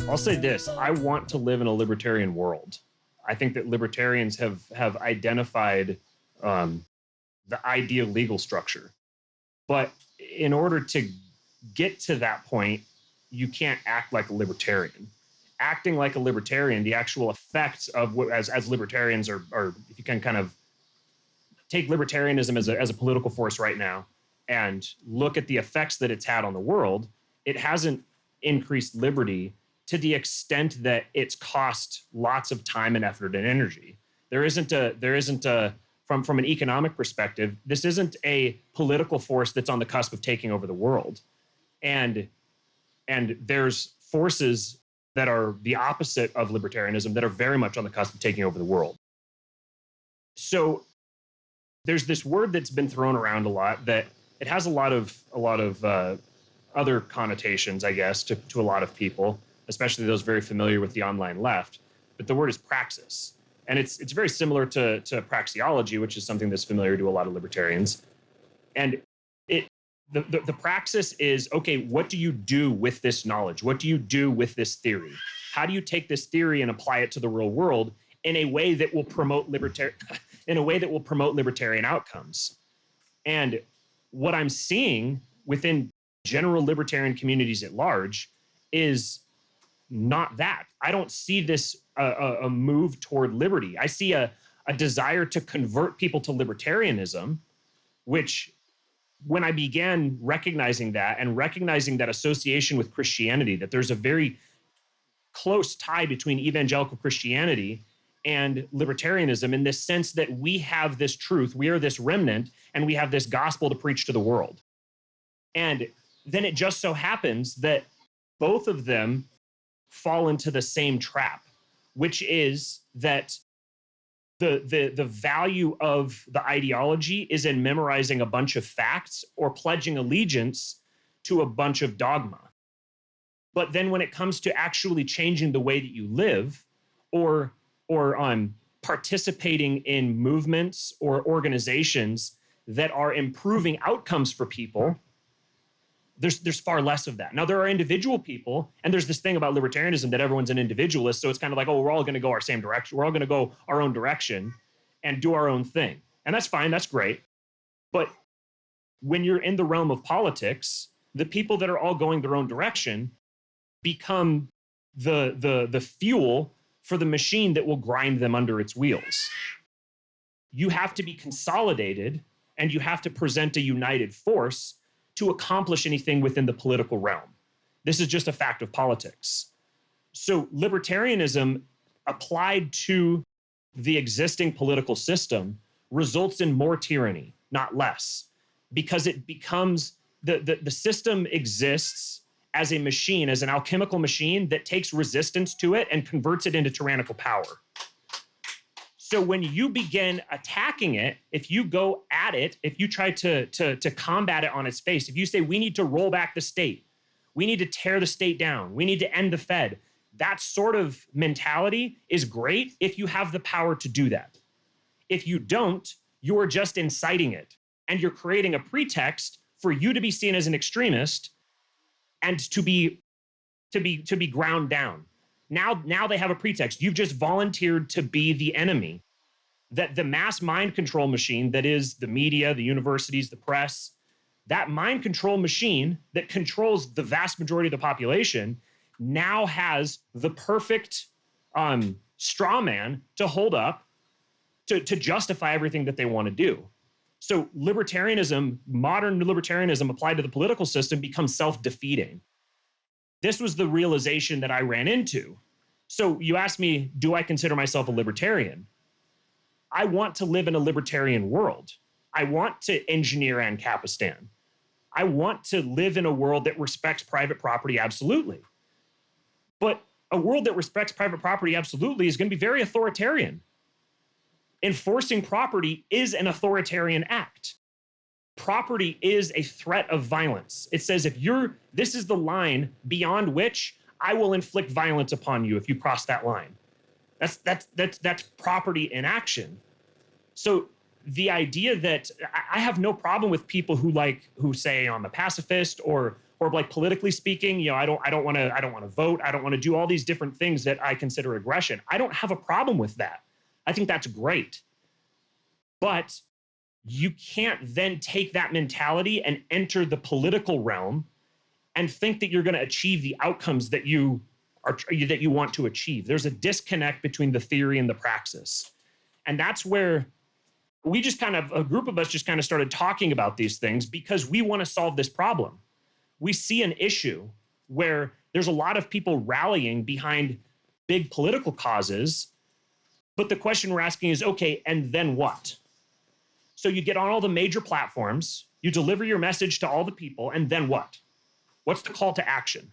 I'll say this, I want to live in a libertarian world. I think that libertarians have identified the ideal legal structure. But in order to get to that point, you can't act like a libertarian. Acting like a libertarian, the actual effects of what, as libertarians are, if you can kind of take libertarianism as a political force right now and look at the effects that it's had on the world, it hasn't increased liberty to the extent that it's cost lots of time and effort and energy. There isn't a from an economic perspective, this isn't a political force that's on the cusp of taking over the world. And there's forces that are the opposite of libertarianism that are very much on the cusp of taking over the world. So there's this word that's been thrown around a lot that it has a lot of other connotations, I guess, to a lot of people, especially those very familiar with the online left. But the word is praxis. And it's very similar to praxeology, which is something that's familiar to a lot of libertarians. And the praxis is, okay, what do you do with this knowledge? What do you do with this theory? How do you take this theory and apply it to the real world in a way that will promote libertarian outcomes? And what I'm seeing within general libertarian communities at large is not that. I don't see this a move toward liberty. I see a desire to convert people to libertarianism, which when I began recognizing that and recognizing that association with Christianity, that there's a very close tie between evangelical Christianity and libertarianism in this sense that we have this truth, we are this remnant, and we have this gospel to preach to the world. And then it just so happens that both of them fall into the same trap, which is that the value of the ideology is in memorizing a bunch of facts or pledging allegiance to a bunch of dogma. But then when it comes to actually changing the way that you live or participating in movements or organizations that are improving outcomes for people, there's far less of that. Now, there are individual people, and there's this thing about libertarianism that everyone's an individualist, so it's kind of like, oh, we're all going to go our same direction. We're all going to go our own direction and do our own thing. And that's fine, that's great. But when you're in the realm of politics, the people that are all going their own direction become the fuel for the machine that will grind them under its wheels. You have to be consolidated, and you have to present a united force to accomplish anything within the political realm. This is just a fact of politics. So libertarianism applied to the existing political system results in more tyranny, not less, because it becomes, the system exists as a machine, as an alchemical machine that takes resistance to it and converts it into tyrannical power. So when you begin attacking it, if you go at it, if you try to combat it on its face, if you say, we need to roll back the state, we need to tear the state down, we need to end the Fed, that sort of mentality is great if you have the power to do that. If you don't, you are just inciting it, and you're creating a pretext for you to be seen as an extremist and to be ground down. Now they have a pretext. You've just volunteered to be the enemy. That the mass mind control machine that is the media, the universities, the press, that mind control machine that controls the vast majority of the population now has the perfect straw man to hold up to justify everything that they want to do. So libertarianism, modern libertarianism applied to the political system becomes self-defeating. This was the realization that I ran into. So you asked me, do I consider myself a libertarian? I want to live in a libertarian world. I want to engineer Ancapistan. I want to live in a world that respects private property absolutely. But a world that respects private property absolutely is going to be very authoritarian. Enforcing property is an authoritarian act. Property is a threat of violence. It says this is the line beyond which I will inflict violence upon you if you cross that line. That's property in action. So the idea that I have no problem with people who say I'm a pacifist or or like politically speaking, I don't want to vote. I don't want to do all these different things that I consider aggression. I don't have a problem with that. I think that's great. But you can't then take that mentality and enter the political realm and think that you're going to achieve the outcomes that you want to achieve. There's a disconnect between the theory and the praxis. And that's where a group of us just kind of started talking about these things because we want to solve this problem. We see an issue where there's a lot of people rallying behind big political causes, but the question we're asking is, okay, and then what? So you get on all the major platforms, you deliver your message to all the people, and then what? What's the call to action?